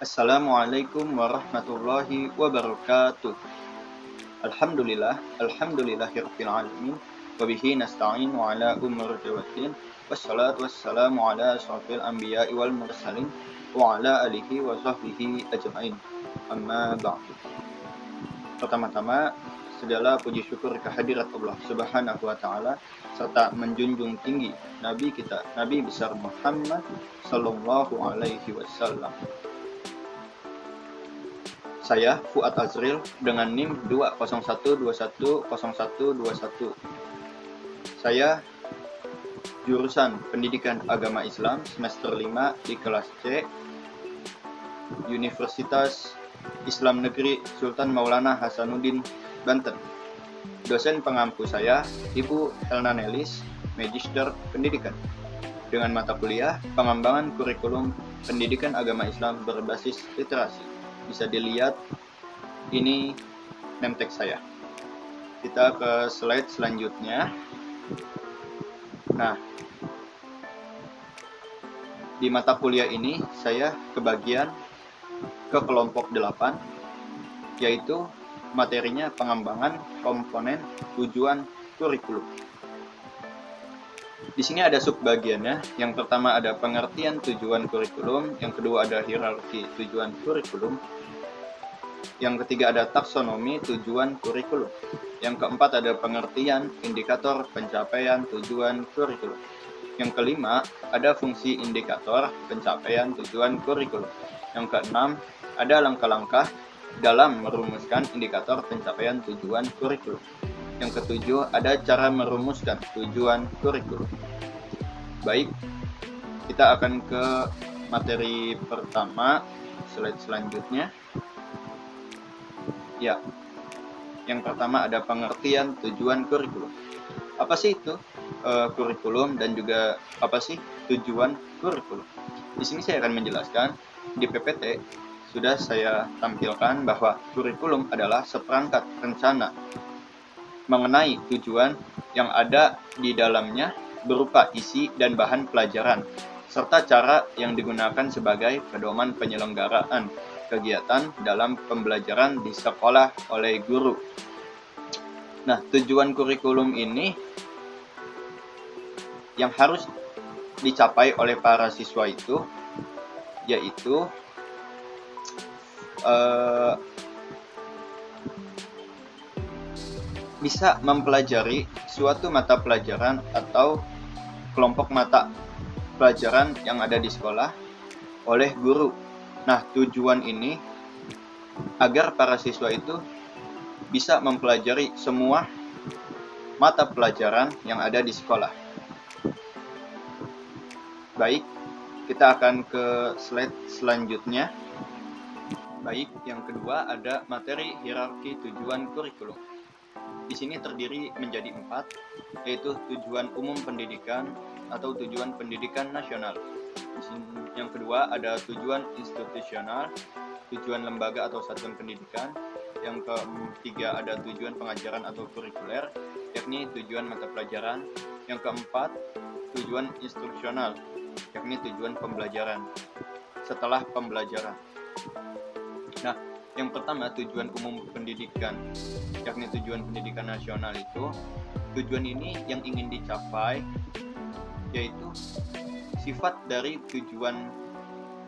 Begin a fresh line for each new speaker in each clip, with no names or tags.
Assalamualaikum warahmatullahi wabarakatuh. Alhamdulillahirabbil alamin wa bihi nasta'inu ala umuri waddin wassalatu wassalamu ala asyrafil anbiya'i wal mursalin wa ala alihi wa sahbihi ajmain. Amma ba'du. Pertama-tama segala puji syukur kehadirat Allah Subhanahu wa taala serta menjunjung tinggi nabi kita, Nabi besar Muhammad sallallahu alaihi wasallam. Saya Fuad Azril dengan NIM 201210121. Saya jurusan Pendidikan Agama Islam semester 5 di kelas C, Universitas Islam Negeri Sultan Maulana Hasanuddin, Banten. Dosen pengampu saya Ibu Helna Nelis, Magister Pendidikan, dengan mata kuliah Pengembangan Kurikulum Pendidikan Agama Islam berbasis literasi. Bisa dilihat, ini name tag saya. Kita ke slide selanjutnya. Nah, di mata kuliah ini saya kebagian ke kelompok 8, yaitu materinya pengembangan komponen tujuan kurikulum. Di sini ada subbagiannya. Yang pertama ada pengertian tujuan kurikulum, yang kedua ada hierarki tujuan kurikulum, yang ketiga ada taksonomi tujuan kurikulum, yang keempat ada pengertian indikator pencapaian tujuan kurikulum, yang kelima ada fungsi indikator pencapaian tujuan kurikulum, yang keenam ada langkah-langkah dalam merumuskan indikator pencapaian tujuan kurikulum, yang ketujuh ada cara merumuskan tujuan kurikulum. Baik, kita akan ke materi pertama, slide selanjutnya. Ya, yang pertama ada pengertian tujuan kurikulum. Apa sih itu kurikulum dan juga apa sih tujuan kurikulum? Di sini saya akan menjelaskan. Di PPT sudah saya tampilkan bahwa kurikulum adalah seperangkat rencana mengenai tujuan yang ada di dalamnya berupa isi dan bahan pelajaran, serta cara yang digunakan sebagai pedoman penyelenggaraan kegiatan dalam pembelajaran di sekolah oleh guru. Nah, tujuan kurikulum ini yang harus dicapai oleh para siswa itu yaitu bisa mempelajari suatu mata pelajaran atau kelompok mata pelajaran yang ada di sekolah oleh guru. Nah, tujuan ini agar para siswa itu bisa mempelajari semua mata pelajaran yang ada di sekolah. Baik, kita akan ke slide selanjutnya. Baik, yang kedua ada materi hierarki tujuan kurikulum. Di sini terdiri menjadi 4, yaitu tujuan umum pendidikan atau tujuan pendidikan nasional. Yang kedua ada tujuan institusional, tujuan lembaga atau satuan pendidikan. Yang ketiga ada tujuan pengajaran atau kurikuler, yakni tujuan mata pelajaran. Yang keempat tujuan instruksional, yakni tujuan pembelajaran setelah pembelajaran. Nah, yang pertama tujuan umum pendidikan, yakni tujuan pendidikan nasional itu, tujuan ini yang ingin dicapai yaitu sifat dari tujuan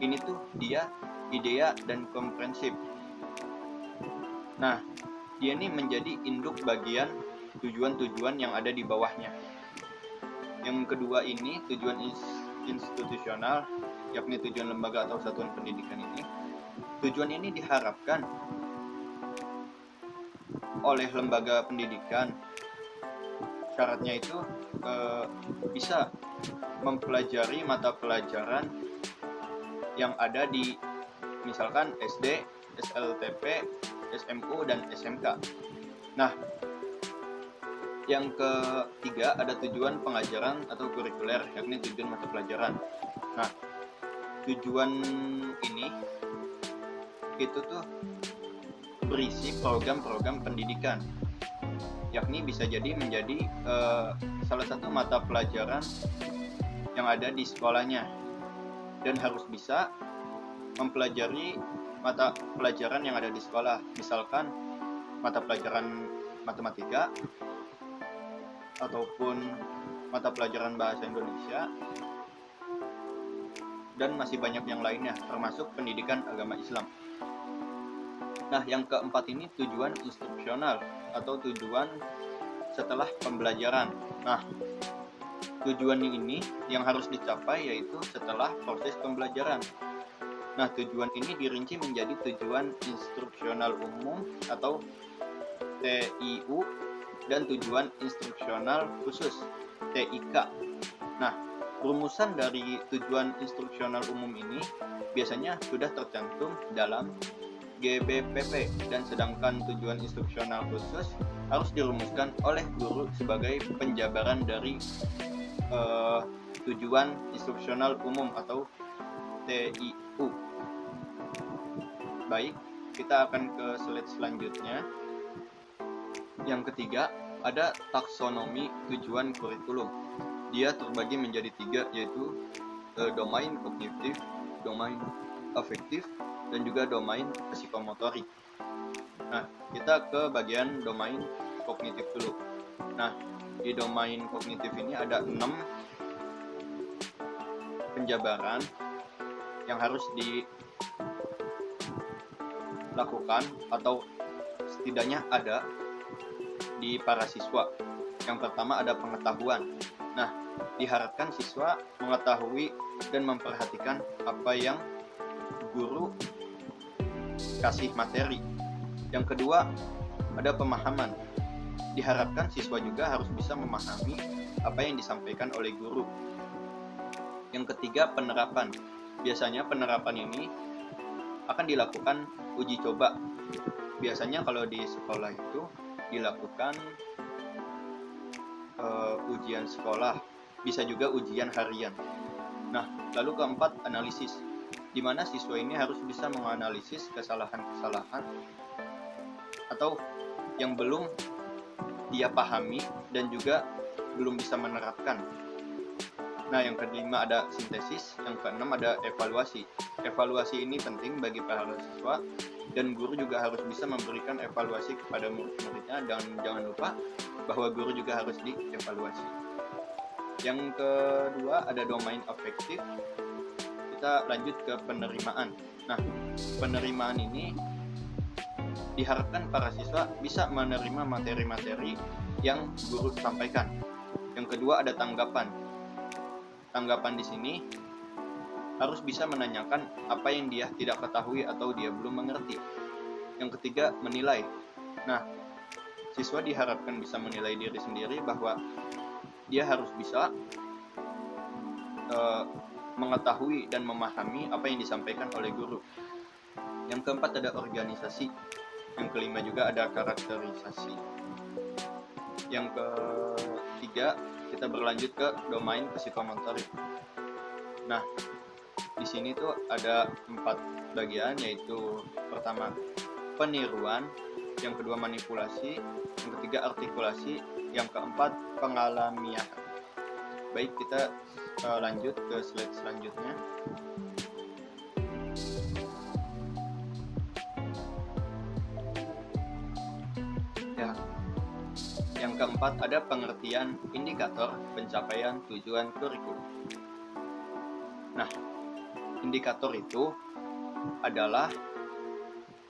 ini tuh dia idea dan komprehensif. Nah, dia ini menjadi induk bagian tujuan-tujuan yang ada di bawahnya. Yang kedua ini tujuan institusional, yakni tujuan lembaga atau satuan pendidikan ini. Tujuan ini diharapkan oleh lembaga pendidikan, syaratnya itu bisa mempelajari mata pelajaran yang ada di misalkan SD, SLTP, SMU, dan SMK. Nah, yang ketiga ada tujuan pengajaran atau kurikuler, yakni tujuan mata pelajaran. Nah, tujuan ini itu tuh berisi program-program pendidikan, yakni bisa jadi menjadi salah satu mata pelajaran yang ada di sekolahnya, dan harus bisa mempelajari mata pelajaran yang ada di sekolah, misalkan mata pelajaran matematika ataupun mata pelajaran bahasa Indonesia, dan masih banyak yang lainnya, termasuk pendidikan agama Islam. Nah, yang keempat ini tujuan instruksional atau tujuan setelah pembelajaran. Nah, tujuan ini yang harus dicapai yaitu setelah proses pembelajaran. Nah, tujuan ini dirinci menjadi tujuan instruksional umum atau TIU dan tujuan instruksional khusus TIK. Nah, rumusan dari tujuan instruksional umum ini biasanya sudah tercantum dalam GBPP, dan sedangkan tujuan instruksional khusus harus dirumuskan oleh guru sebagai penjabaran dari tujuan instruksional umum atau TIU. Baik, kita akan ke slide selanjutnya. Yang ketiga, ada taksonomi tujuan kurikulum. Dia terbagi menjadi 3, yaitu domain kognitif, domain afektif, dan juga domain psikomotorik. Nah, kita ke bagian domain kognitif dulu. Nah, di domain kognitif ini ada 6 penjabaran yang harus dilakukan atau setidaknya ada di para siswa. Yang pertama ada pengetahuan. Nah, diharapkan siswa mengetahui dan memperhatikan apa yang guru kasih materi. Yang kedua ada pemahaman. Diharapkan siswa juga harus bisa memahami apa yang disampaikan oleh guru. Yang ketiga penerapan. Biasanya penerapan ini akan dilakukan uji coba. Biasanya kalau di sekolah itu dilakukan ujian sekolah, bisa juga ujian harian. Nah, lalu keempat analisis, di mana siswa ini harus bisa menganalisis kesalahan-kesalahan atau yang belum dia pahami dan juga belum bisa menerapkan. Nah, yang kelima ada sintesis, yang keenam ada evaluasi. Evaluasi ini penting bagi para siswa, dan guru juga harus bisa memberikan evaluasi kepada murid-muridnya, dan jangan lupa bahwa guru juga harus dievaluasi. Yang kedua ada domain afektif. Kita lanjut ke penerimaan. Nah, penerimaan ini diharapkan para siswa bisa menerima materi-materi yang guru sampaikan. Yang kedua ada tanggapan. Tanggapan di sini harus bisa menanyakan apa yang dia tidak ketahui atau dia belum mengerti. Yang ketiga menilai. Nah, siswa diharapkan bisa menilai diri sendiri bahwa dia harus bisa mengetahui dan memahami apa yang disampaikan oleh guru. Yang keempat ada organisasi. Yang kelima juga ada karakterisasi. Yang ketiga kita berlanjut ke domain psikomotorik. Nah, di sini tuh ada 4 bagian, yaitu pertama peniruan, yang kedua manipulasi, yang ketiga artikulasi, yang keempat pengalamian. Baik, kita lanjut ke slide selanjutnya. Ya, yang keempat ada pengertian indikator pencapaian tujuan kurikulum. Nah, indikator itu adalah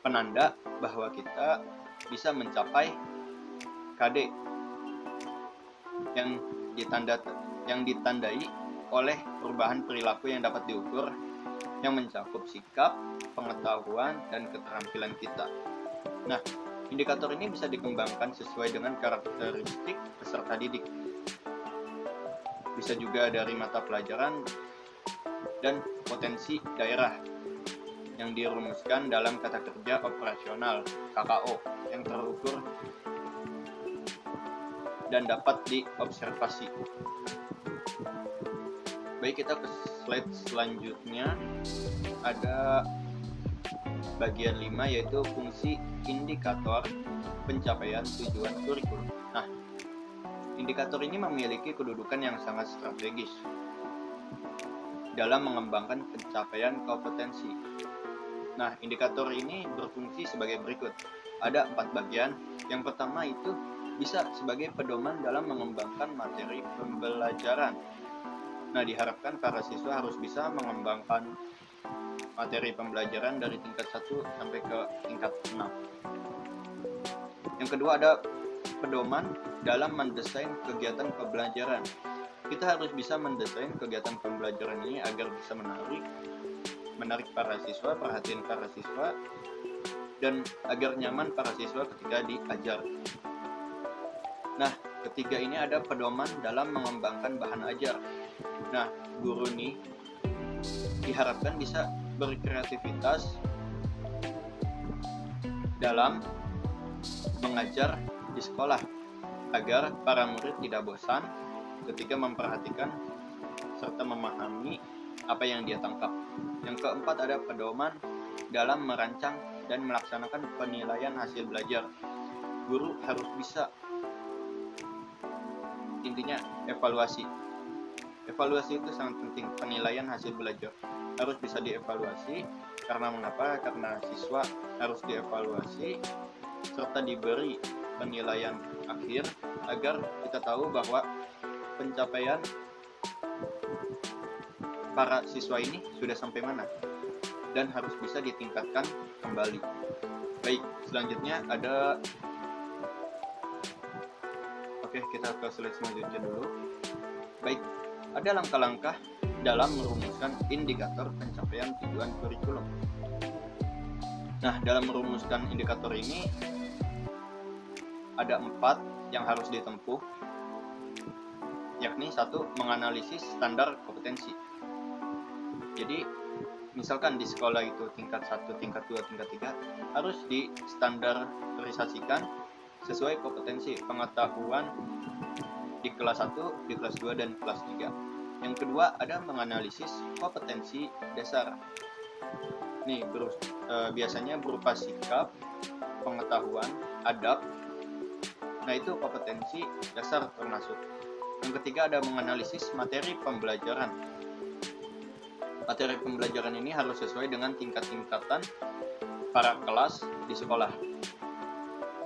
penanda bahwa kita bisa mencapai KD yang ditandai oleh perubahan perilaku yang dapat diukur, yang mencakup sikap, pengetahuan, dan keterampilan kita. Nah, indikator ini bisa dikembangkan sesuai dengan karakteristik peserta didik. Bisa juga dari mata pelajaran dan potensi daerah yang dirumuskan dalam kata kerja operasional KKO yang terukur dan dapat diobservasi. Baik, kita ke slide selanjutnya. Ada bagian 5, yaitu fungsi indikator pencapaian tujuan kurikulum. Nah, indikator ini memiliki kedudukan yang sangat strategis dalam mengembangkan pencapaian kompetensi. Nah, indikator ini berfungsi sebagai berikut. Ada 4 bagian. Yang pertama itu bisa sebagai pedoman dalam mengembangkan materi pembelajaran. Nah, diharapkan para siswa harus bisa mengembangkan materi pembelajaran dari tingkat 1 sampai ke tingkat 6. Yang kedua ada pedoman dalam mendesain kegiatan pembelajaran. Kita harus bisa mendesain kegiatan pembelajaran ini agar bisa menarik para siswa, perhatian para siswa, dan agar nyaman para siswa ketika diajar. Nah, ketiga ini ada pedoman dalam mengembangkan bahan ajar. Nah, guru nih diharapkan bisa berkreativitas dalam mengajar di sekolah agar para murid tidak bosan ketika memperhatikan serta memahami apa yang dia tangkap. Yang keempat ada pedoman dalam merancang dan melaksanakan penilaian hasil belajar. Guru harus bisa, intinya evaluasi. Evaluasi itu sangat penting. Penilaian hasil belajar harus bisa dievaluasi. Karena mengapa? Karena siswa harus dievaluasi serta diberi penilaian akhir agar kita tahu bahwa pencapaian para siswa ini sudah sampai mana dan harus bisa ditingkatkan kembali. Baik, selanjutnya ada kita ke slide selanjutnya dulu. Baik, ada langkah-langkah dalam merumuskan indikator pencapaian tujuan kurikulum. Nah, dalam merumuskan indikator ini ada 4 yang harus ditempuh, yakni 1. Menganalisis standar kompetensi. Jadi, misalkan di sekolah itu tingkat 1, tingkat 2, tingkat 3 harus distandarisasikan sesuai kompetensi pengetahuan di kelas 1, di kelas 2, dan kelas 3. Yang kedua ada menganalisis kompetensi dasar. Nih, biasanya berupa sikap, pengetahuan, adab. Nah, itu kompetensi dasar termasuk. Yang ketiga ada menganalisis materi pembelajaran. Materi pembelajaran ini harus sesuai dengan tingkatan para kelas di sekolah.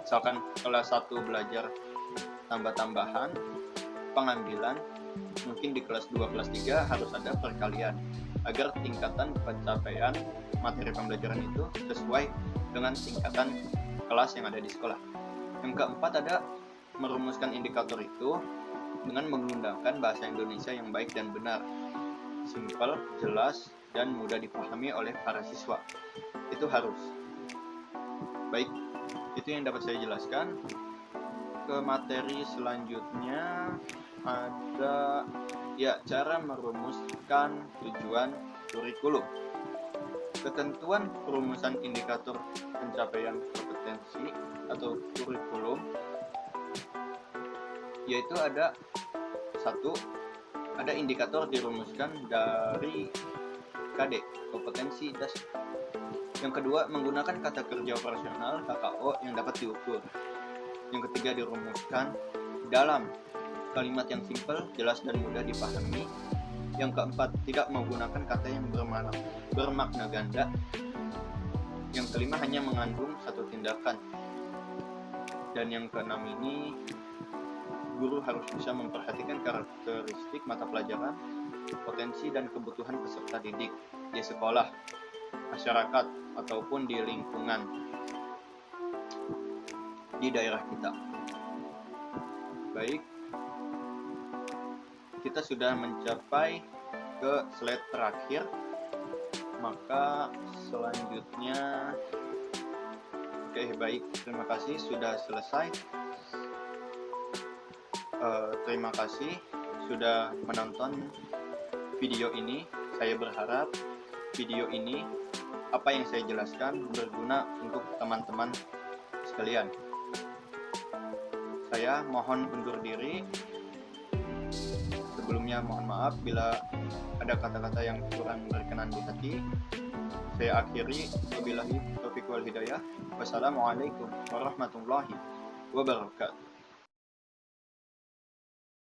Misalkan kelas 1 belajar tambah-tambahan, pengambilan, mungkin di kelas 2, kelas 3 harus ada perkalian agar tingkatan pencapaian materi pembelajaran itu sesuai dengan tingkatan kelas yang ada di sekolah. Yang keempat ada merumuskan indikator itu dengan menggunakan bahasa Indonesia yang baik dan benar, simpel, jelas, dan mudah dipahami oleh para siswa. Itu harus. Baik, itu yang dapat saya jelaskan. Ke materi selanjutnya ada cara merumuskan tujuan kurikulum. Ketentuan perumusan indikator pencapaian kompetensi atau kurikulum yaitu ada 1. Ada indikator dirumuskan dari KD, kompetensi dasar. Yang kedua, menggunakan kata kerja operasional KKO yang dapat diukur. Yang ketiga, dirumuskan dalam kalimat yang simpel, jelas, dan mudah dipahami. Yang keempat, tidak menggunakan kata yang bermakna ganda. Yang kelima, hanya mengandung satu tindakan. Dan yang keenam ini, guru harus bisa memperhatikan karakteristik mata pelajaran, potensi dan kebutuhan peserta didik di sekolah, masyarakat, ataupun di lingkungan di daerah kita. Baik, kita sudah mencapai ke slide terakhir, maka selanjutnya baik, terima kasih sudah selesai. Terima kasih sudah menonton video ini. Saya berharap video ini, apa yang saya jelaskan, berguna untuk teman-teman sekalian. Saya mohon undur diri. Sebelumnya mohon maaf bila ada kata-kata yang kurang berkenan di hati. Saya akhiri. Wabillahi taufiq wal hidayah. Wassalamualaikum warahmatullahi wabarakatuh.